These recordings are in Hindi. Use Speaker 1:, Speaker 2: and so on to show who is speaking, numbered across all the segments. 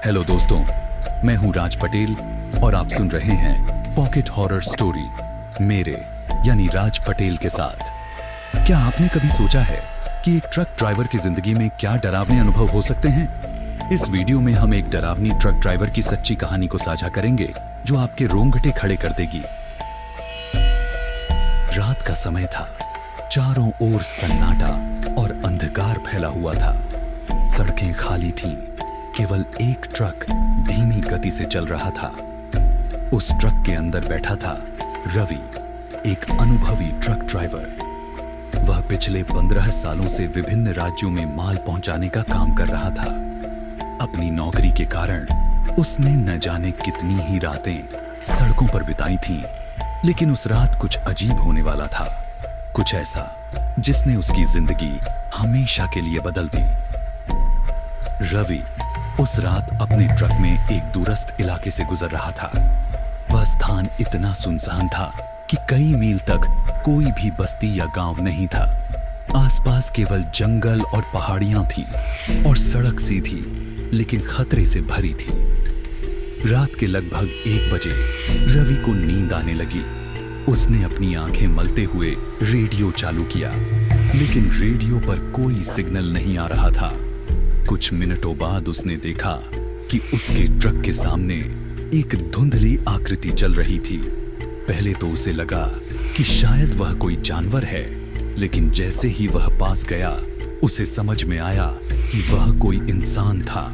Speaker 1: हेलो दोस्तों, मैं हूं राज पटेल और आप सुन रहे हैं पॉकेट हॉरर स्टोरी मेरे यानी राज पटेल के साथ। क्या आपने कभी सोचा है कि एक ट्रक ड्राइवर की जिंदगी में क्या डरावने अनुभव हो सकते हैं? इस वीडियो में हम एक डरावनी ट्रक ड्राइवर की सच्ची कहानी को साझा करेंगे जो आपके रोंगटे खड़े कर देगी। रात का समय था, चारों ओर सन्नाटा और अंधकार फैला हुआ था। सड़कें खाली थीं, केवल एक ट्रक धीमी गति से चल रहा था। उस ट्रक के अंदर बैठा था रवि, एक अनुभवी ट्रक ड्राइवर। वह पिछले 15 सालों से विभिन्न राज्यों में माल पहुंचाने का काम कर रहा था। अपनी नौकरी के कारण उसने न जाने कितनी ही रातें सड़कों पर बिताई थीं, लेकिन उस रात कुछ अजीब होने वाला था, कुछ ऐसा जिसने उसकी जिंदगी हमेशा के लिए बदल दी। रवि उस रात अपने ट्रक में एक दूरस्थ इलाके से गुजर रहा था। वह स्थान इतना सुनसान था कि कई मील तक कोई भी बस्ती या गांव नहीं था। आसपास केवल जंगल और पहाड़ियां थीं और सड़क सीधी लेकिन खतरे से भरी थी। रात के लगभग 1 बजे रवि को नींद आने लगी। उसने अपनी आंखें मलते हुए रेडियो चालू किया, लेकिन रेडियो पर कोई सिग्नल नहीं आ रहा था। कुछ मिनटों बाद उसने देखा कि उसके ट्रक के सामने एक धुंधली आकृति चल रही थी। पहले तो उसे लगा कि शायद वह कोई जानवर है, लेकिन जैसे ही वह पास गया उसे समझ में आया कि वह कोई इंसान था।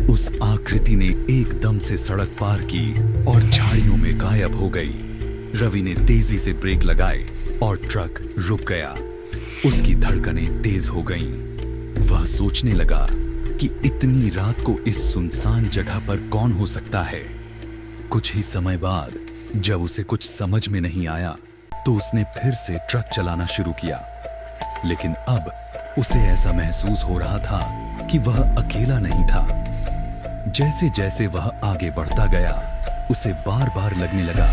Speaker 1: उस आकृति ने एकदम से सड़क पार की और झाड़ियों में गायब हो गई। रवि ने तेजी से ब्रेक लगाए और ट्रक रुक गया। उसकी धड़कनें तेज हो गईं। वह सोचने लगा कि इतनी रात को इस सुनसान जगह पर कौन हो सकता है। कुछ ही समय बाद जब उसे कुछ समझ में नहीं आया तो उसने फिर से ट्रक चलाना शुरू किया, लेकिन अब उसे ऐसा महसूस हो रहा था कि वह अकेला नहीं था। जैसे जैसे वह आगे बढ़ता गया उसे बार बार लगने लगा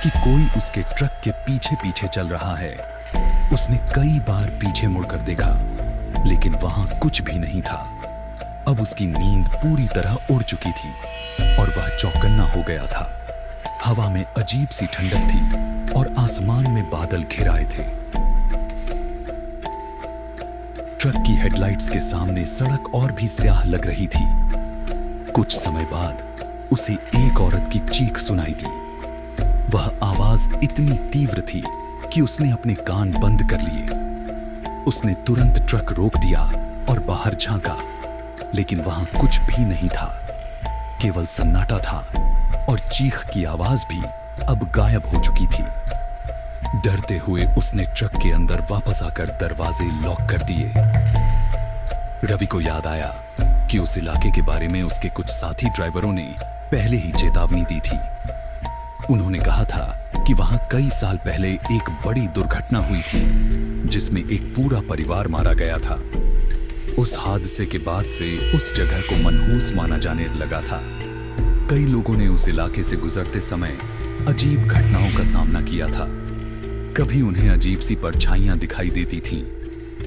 Speaker 1: कि कोई उसके ट्रक के पीछे पीछे चल रहा है। उसने कई बार पीछे मुड़कर देखा, लेकिन वहां कुछ भी नहीं था। अब उसकी नींद पूरी तरह उड़ चुकी थी और वह चौकन्ना हो गया था। हवा में अजीब सी ठंडक थी और आसमान में बादल घिराए थे। ट्रक की हेडलाइट्स के सामने सड़क और भी स्याह लग रही थी। कुछ समय बाद उसे एक औरत की चीख सुनाई दी। वह आवाज इतनी तीव्र थी कि उसने अपने कान बंद कर लिए। उसने तुरंत ट्रक रोक दिया और बाहर झांका, लेकिन वहां कुछ भी नहीं था। केवल सन्नाटा था और चीख की आवाज भी अब गायब हो चुकी थी। डरते हुए उसने ट्रक के अंदर वापस आकर दरवाजे लॉक कर दिए। रवि को याद आया कि उस इलाके के बारे में उसके कुछ साथी ड्राइवरों ने पहले ही चेतावनी दी थी। उन्होंने कहा था कि वहां कई साल पहले एक बड़ी दुर्घटना हुई थी जिसमें एक पूरा परिवार मारा गया था। उस हादसे के बाद से उस जगह को मनहूस माना जाने लगा था। कई लोगों ने उस इलाके से गुजरते समय अजीब घटनाओं का सामना किया था। कभी उन्हें अजीब सी परछाइयां दिखाई देती थीं,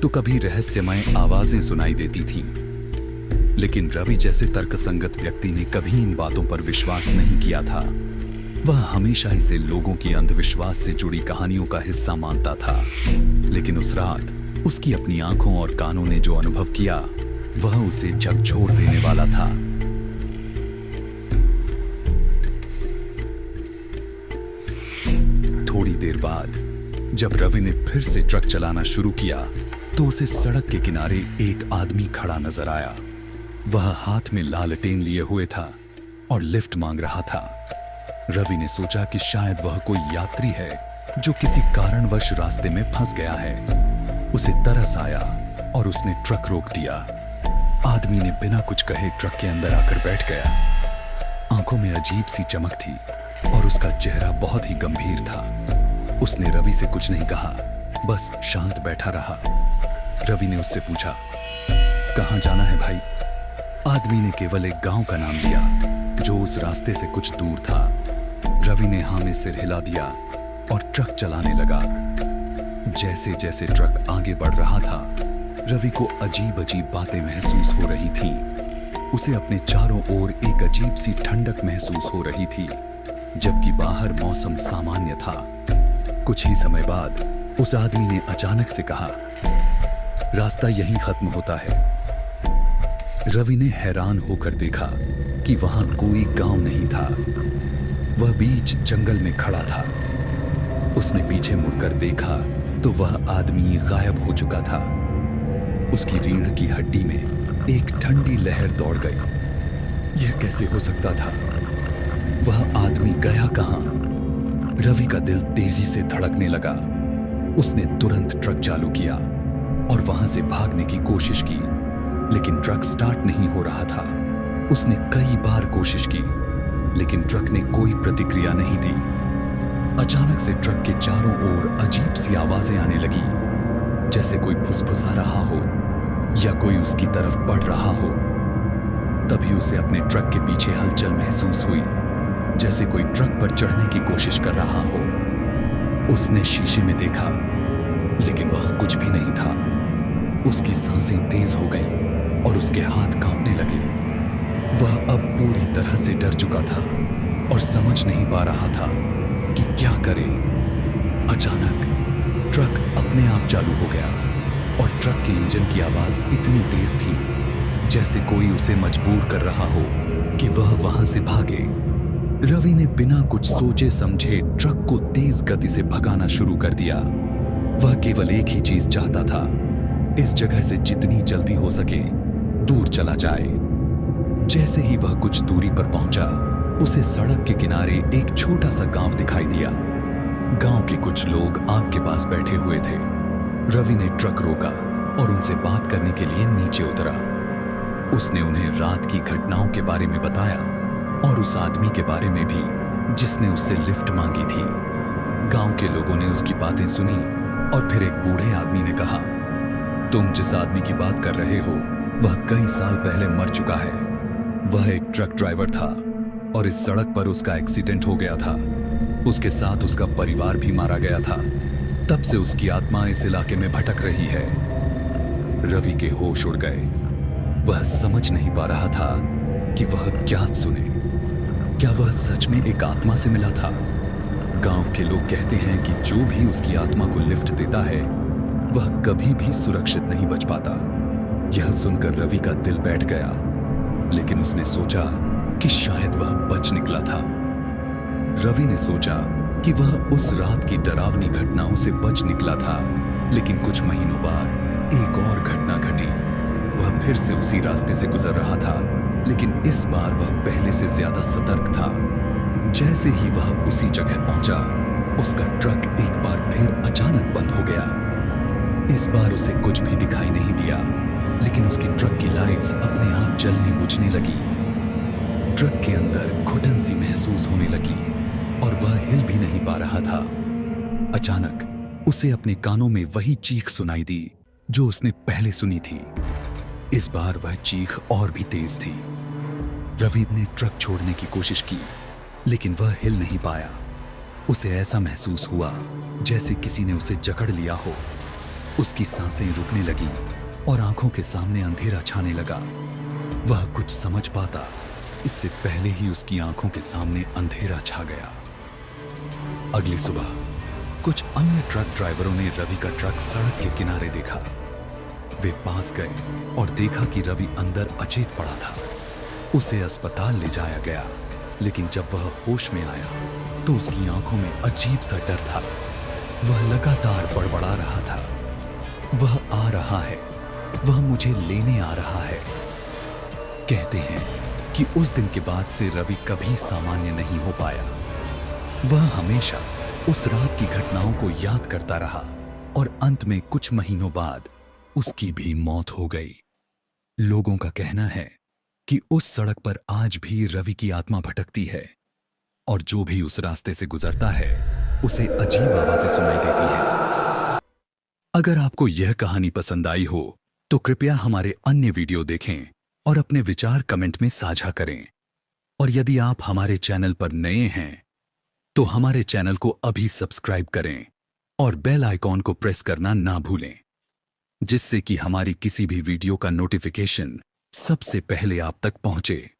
Speaker 1: तो कभी रहस्यमय आवाजें सुनाई देती थीं। लेकिन रवि जैसे तर्कसंगत व्यक्ति ने कभी इन बातों पर विश्वास नहीं किया था। वह हमेशा इसे लोगों की अंधविश्वास से जुड़ी कहानियों का हिस्सा मानता था। लेकिन उस रात उसकी अपनी आंखों और कानों ने जो अनुभव किया वह उसे झकझोर देने वाला था। थोड़ी देर बाद जब रवि ने फिर से ट्रक चलाना शुरू किया तो उसे सड़क के किनारे एक आदमी खड़ा नजर आया। वह हाथ में लालटेन लिए हुए था और लिफ्ट मांग रहा था। रवि ने सोचा कि शायद वह कोई यात्री है जो किसी कारणवश रास्ते में फंस गया है। उसे तरस आया और उसने ट्रक रोक दिया। आदमी ने बिना कुछ कहे ट्रक के अंदर आकर बैठ गया। आंखों में अजीब सी चमक थी और उसका चेहरा बहुत ही गंभीर था। उसने रवि से कुछ नहीं कहा, बस शांत बैठा रहा। रवि ने उससे पूछा, कहां जाना है भाई? आदमी ने केवल एक गांव का नाम लिया जो उस रास्ते से कुछ दूर था। रवि ने हाँ में सिर हिला दिया और ट्रक चलाने लगा। जैसे जैसे ट्रक आगे बढ़ रहा था, रवि को अजीब अजीब बातें महसूस हो रही थीं। उसे अपने चारों ओर एक अजीब सी ठंडक महसूस हो रही थी, जबकि बाहर मौसम सामान्य था। कुछ ही समय बाद उस आदमी ने अचानक से कहा, रास्ता यहीं खत्म होता है। रवि ने हैरान होकर देखा कि वहां कोई गांव नहीं था। वह बीच जंगल में खड़ा था। उसने पीछे मुड़कर देखा तो वह आदमी गायब हो चुका था। उसकी रीढ़ की हड्डी में एक ठंडी लहर दौड़ गई। यह कैसे हो सकता था? वह आदमी गया कहां? रवि का दिल तेजी से धड़कने लगा। उसने तुरंत ट्रक चालू किया और वहां से भागने की कोशिश की, लेकिन ट्रक स्टार्ट नहीं हो रहा था। उसने कई बार कोशिश की, लेकिन ट्रक ने कोई प्रतिक्रिया नहीं दी। अचानक से ट्रक के चारों ओर अजीब सी आवाजें आने लगी, जैसे कोई फुसफुसा रहा हो या कोई उसकी तरफ बढ़ रहा हो। तभी उसे अपने ट्रक के पीछे हलचल महसूस हुई, जैसे कोई ट्रक पर चढ़ने की कोशिश कर रहा हो। उसने शीशे में देखा, लेकिन वहां कुछ भी नहीं था। उसकी सांसें तेज हो गईं और उसके हाथ कांपने लगे। वह अब पूरी तरह से डर चुका था और समझ नहीं पा रहा था कि क्या करे। अचानक ट्रक अपने आप चालू हो गया और ट्रक के इंजन की आवाज इतनी तेज थी जैसे कोई उसे मजबूर कर रहा हो कि वह वहां से भागे। रवि ने बिना कुछ सोचे समझे ट्रक को तेज गति से भगाना शुरू कर दिया। वह केवल एक ही चीज चाहता था, इस जगह से जितनी जल्दी हो सके दूर चला जाए। जैसे ही वह कुछ दूरी पर पहुंचा, उसे सड़क के किनारे एक छोटा सा गांव दिखाई दिया। गांव के कुछ लोग आग के पास बैठे हुए थे। रवि ने ट्रक रोका और उनसे बात करने के लिए नीचे उतरा। उसने उन्हें रात की घटनाओं के बारे में बताया और उस आदमी के बारे में भी जिसने उससे लिफ्ट मांगी थी। गांव के लोगों ने उसकी बातें सुनी और फिर एक बूढ़े आदमी ने कहा, तुम जिस आदमी की बात कर रहे हो वह कई साल पहले मर चुका है। वह एक ट्रक ड्राइवर था और इस सड़क पर उसका एक्सीडेंट हो गया था। उसके साथ उसका परिवार भी मारा गया था। तब से उसकी आत्मा इस इलाके में भटक रही है। रवि के होश उड़ गए। वह समझ नहीं पा रहा था कि वह क्या सुने। क्या वह सच में एक आत्मा से मिला था? गांव के लोग कहते हैं कि जो भी उसकी आत्मा को लिफ्ट देता है वह कभी भी सुरक्षित नहीं बच पाता। यह सुनकर रवि का दिल बैठ गया, लेकिन उसने सोचा कि शायद वह बच निकला था। रवि ने सोचा कि वह उस रात की डरावनी घटनाओं से बच निकला था, लेकिन कुछ महीनों बाद एक और घटना घटी। वह फिर से उसी रास्ते से गुजर रहा था, लेकिन इस बार वह पहले से ज्यादा सतर्क था। जैसे ही वह उसी जगह पहुंचा, उसका ट्रक एक बार फिर अचानक बंद हो गया। इस बार उसे कुछ भी दिखाई नहीं दिया, लेकिन उसकी ट्रक की लाइट्स अपने आप जलनी बुझने लगी। ट्रक के अंदर घुटन सी महसूस होने लगी और वह हिल भी नहीं पा रहा था। अचानक उसे अपने कानों में वही चीख सुनाई दी जो उसने पहले सुनी थी। इस बार वह चीख और भी तेज थी। रवि ने ट्रक छोड़ने की कोशिश की, लेकिन वह हिल नहीं पाया। उसे ऐसा महसूस हुआ जैसे किसी ने उसे जकड़ लिया हो। उसकी सांसें रुकने लगी और आंखों के सामने अंधेरा छाने लगा। वह कुछ समझ पाता, इससे पहले ही उसकी आंखों के सामने अंधेरा छा गया। अगली सुबह कुछ अन्य ट्रक ड्राइवरों ने रवि का ट्रक सड़क के किनारे देखा। वे पास गए और देखा कि रवि अंदर अचेत पड़ा था। उसे अस्पताल ले जाया गया, लेकिन जब वह होश में आया तो उसकी आंखों में अजीब सा डर था। वह लगातार बड़बड़ा रहा था, वह आ रहा है, वह मुझे लेने आ रहा है। कहते हैं कि उस दिन के बाद से रवि कभी सामान्य नहीं हो पाया। वह हमेशा उस रात की घटनाओं को याद करता रहा और अंत में कुछ महीनों बाद उसकी भी मौत हो गई। लोगों का कहना है कि उस सड़क पर आज भी रवि की आत्मा भटकती है और जो भी उस रास्ते से गुजरता है उसे अजीब आवाजें सुनाई देती हैं। अगर आपको यह कहानी पसंद आई हो तो कृपया हमारे अन्य वीडियो देखें और अपने विचार कमेंट में साझा करें। और यदि आप हमारे चैनल पर नए हैं तो हमारे चैनल को अभी सब्सक्राइब करें और बेल आइकॉन को प्रेस करना ना भूलें, जिससे कि हमारी किसी भी वीडियो का नोटिफिकेशन सबसे पहले आप तक पहुंचे।